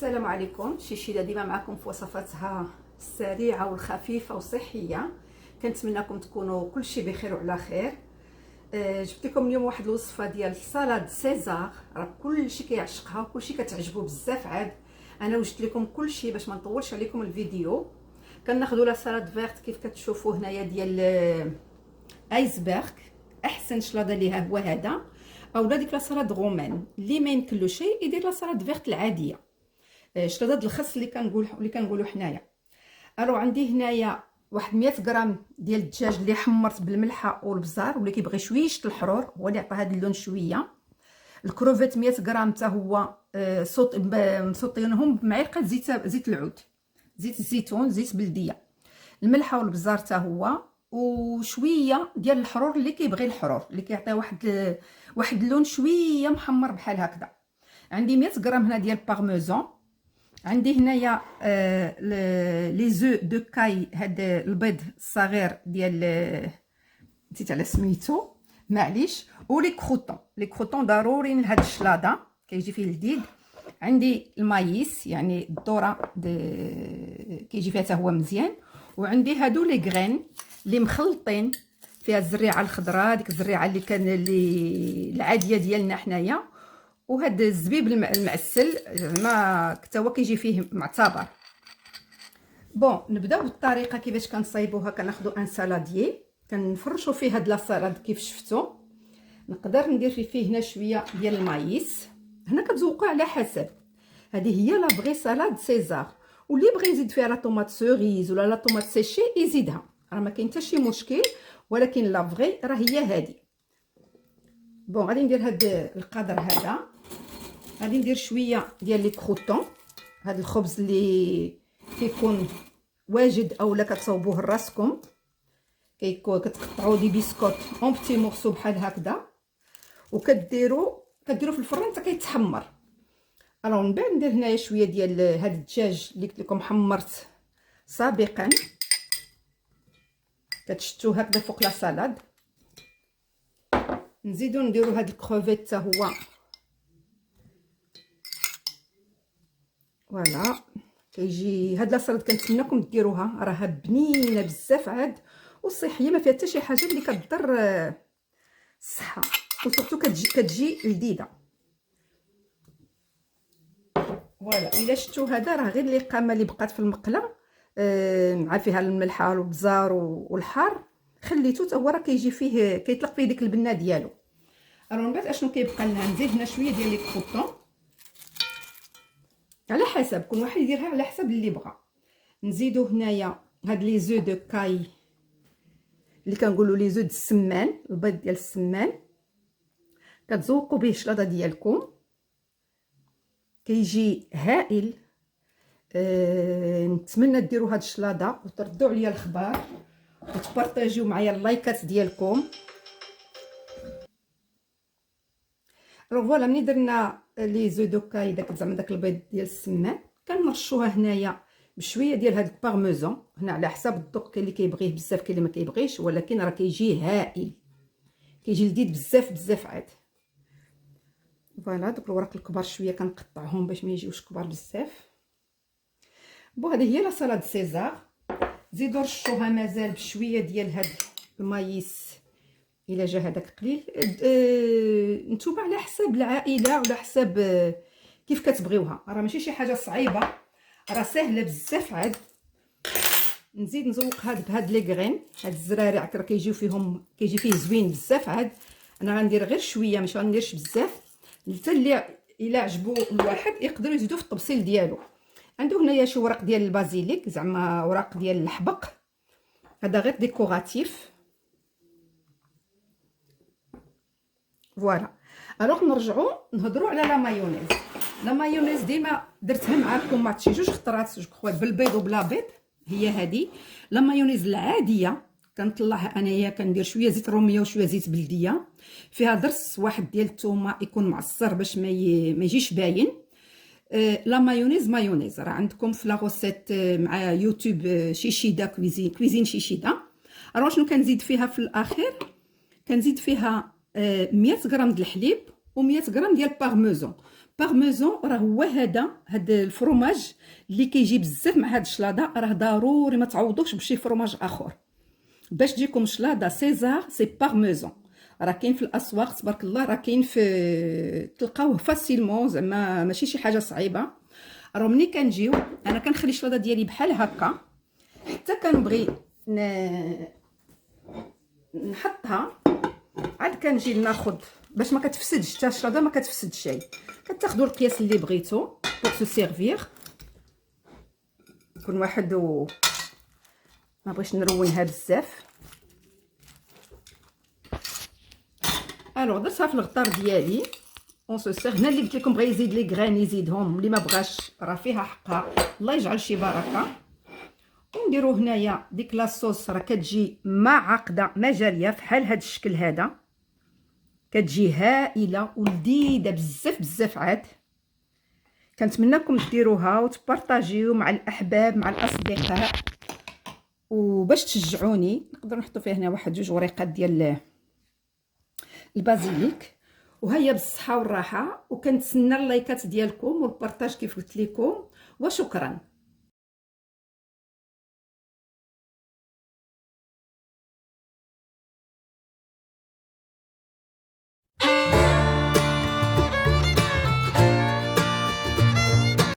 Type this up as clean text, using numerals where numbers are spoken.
السلام عليكم. شيشيله ديما معكم في وصفاتها السريعه والخفيفه وصحيه. كنتمنىكم تكونوا كلشي بخير وعلى خير. جبت لكم اليوم واحد الوصفه ديال سلطه سيزار، راه كلشي كيعشقها وكلشي كتعجبو بزاف. عاد انا وجدت لكم كلشي باش ما نطولش عليكم الفيديو. كناخذوا لا سلطه فيرت كيف كتشوفوا هنايا ديال ايسبرغ. احسن شلاضه ليها هو هذا، اولا ديك لا سلطه رومان اللي ما يمكن له شيء يدير لا سلطه فيرت العاديه، شلاضه الخس اللي كنقولوا حنايا. الو عندي هنايا واحد 100 غرام ديال الدجاج اللي حمرت بالملحه والبزار، واللي كيبغي شويش الحرور هو اللي عطى هذا اللون شويه. الكروفيت 100 غرام حتى هو مسطينهم بمعلقه زيت العود، زيت الزيتون، زيت بلديه. الملحه والبزار حتى هو، وشويه ديال الحرور اللي كيبغي الحرور اللي كيعطي واحد اللون شويه محمر بحال هكذا. عندي 100 غرام هنا ديال بارميزان. عندي هنايا لي زو دو كاي، هذا البيض الصغير ديال نسيت على سميتو معليش. ولي كروطون ضروري لهاد الشلاضه كيجي فيه لذيذ. عندي المايس يعني الذره كيجي فيها حتى هو مزيان. وعندي هادو لي غرين اللي مخلطين فيها الزريعه الخضراء، ديك الزريعه اللي العاديه ديالنا حنايا، وهذا الزبيب المعسل ما حتى هو كيجي فيه معتبر. بون نبداو بالطريقه كيفاش كنصايبوها. كناخذوا ان سالاديي كنفرشوا فيه هاد لا سالاد كيف شفتوا. نقدر ندير فيه هنا شويه ديال المايس، هنا كتذوقوا على حسب. هذه هي لا فغي سالاد سيزار، واللي بغى يزيد فيها لا طوماط سوريز ولا لا طوماط سيشي يزيدها، راه ما كاين حتى شي مشكل، ولكن لا فغي راه هي هذه. بون غادي ندير هاد القدر هذا، غادي ندير شويه ديال لي كروطون، هذا الخبز اللي كيكون واجد اولا كتصاوبوه لراسكم، كتقطعوا دي بيسكوت اون بتي مورسو بحال هكذا، وكديروا في الفران حتى كيتحمر. الو من بعد ندير هنايا شويه ديال هذا الدجاج اللي قلت لكم حمرت سابقا، كتشتوه هكذا فوق لا سالاد. نزيدو نديرو هاد الكروفيت حتى هو، فوالا. كيجي هاد لا سالاد كنتمنىكم ديروها، راها بنينه بزاف عاد وصحيه، ما فيها حتى شي حاجه اللي كضر الصحه، وسورتو كتجي لذيذه. فوالا الا شفتوا هذا راه غير القامه اللي بقات في المقله مع فيها الملحه والبزار والحار، خليتو حتى هو راه كيجي فيه كيطلق فيه ديك البنه ديالو. الو من بعد اشنو كيبقى لنا؟ نزيد هنا شويه ديال لي كروطون على حسب كل واحد يديرها على حسب اللي بغى. نزيدو هنايا هاد لي زو دو كاي اللي كنقولوا لي زو د السمان، البيض ديال السمان. كتذوقوا به الشلاضه ديالكم، كيجي هائل. نتمنى ديروا هاد الشلاضه وتردوا عليا الخبار وتبارطاجيو معايا اللايكات ديالكم. راه فوالا ملي درنا لي زو دو كاي داك زعما داك البيض ديال السمان، كنرشوها هنايا بشويه ديال هاد البارميزون، هنا على حساب الذوق. كاين اللي كيبغيه بزاف كاين اللي ما كيبغيش، ولكن راه كيجي هائل، كيجي لذيذ بزاف عاد. فوالا دوك الوراق الكبار شويه كنقطعهم باش ما يجيوش كبار بزاف. بون هذه هي لا سالاد سيزار. زيدوا رشوها مازال بشويه ديال هاد المايس الا جا هذاك قليل. نتوما على حساب العائله وعلى حساب كيف كتبغيوها، راه ماشي شي حاجه صعيبه، راه سهله بزاف عاد. نزيد نزوق بهاد لي غرين، هاد الزرارع راه كيجي فيه زوين بزاف عاد. انا غندير غير شويه ماشي غنديرش بزاف، حتى اللي الا عجبو الواحد يقدروا يزيدوا في التبصيل ديالو. عنده هنايا شي ورق ديال البازيليك، زعما ورق ديال الحبق، هذا غير ديكوراتيف. فوالا. الوغ نرجعوا نهضروا على لا مايونيز. لا مايونيز ديما درتها معكم مع شي جوج خطرات جو كخوا بالبيض وبلا بيض. هي هذه لا مايونيز العاديه، كنطلعها انايا كندير شويه زيت روميه وشويه زيت بلديه، فيها درس واحد ديال الثومه يكون معصر باش ما يجيش باين. لا مايونيز راه عندكم في لا غوسيت مع يوتيوب شيشيدا كويزين شيشيدا. راه شنو كنزيد فيها في الاخير؟ كنزيد فيها 100 غرام د الحليب و100 غرام ديال بارميزون. بارميزون راه هو هاد الفرماج اللي كيجي بزاف مع هاد الشلاضه، راه ضروري ما تعوضوش بشي فرماج اخر باش تجيكم شلاضه سيزار. سي بارميزون، راه كاين في الاسواق تبارك الله، راه كاين في تلقاوه فاسيلمون، زعما ماشي شي حاجه صعيبه. راه ملي كنجيو انا كنخلي الشلاضه ديالي بحال هكا حتى كنبغي نحطها، عاد كنجي ناخذ باش ما كتفسدش حتى الشلاضه، ما كتفسدش شي. كتاخذوا القياس اللي بغيتو بوغ سو سيرفير. كل واحد ما بغيتش نرونها بزاف. الوغ درتها في الغطار ديالي اون سو سير. هنا اللي قلت لكم بغى يزيد لي غران يزيدهم، اللي ما بغاش راه فيها حقها، الله يجعل شي بركه. ونديرو هنايا ديك لاصوص راه كتجي ما عاقده ما جاريه بحال هذا الشكل هذا، كتجي هائله ولذيذه بزاف بزاف. عاد كنتمنىكم ديروها وتبارطاجيو مع الاحباب مع الاصدقاء، وباش تشجعوني نقدر نحطو فيها هنا واحد جوج وريقات ديال البازيليك. وهيا بالصحه والراحه، وكنتسنى اللايكات ديالكم والبارطاج كيف قلت لكم، وشكرا.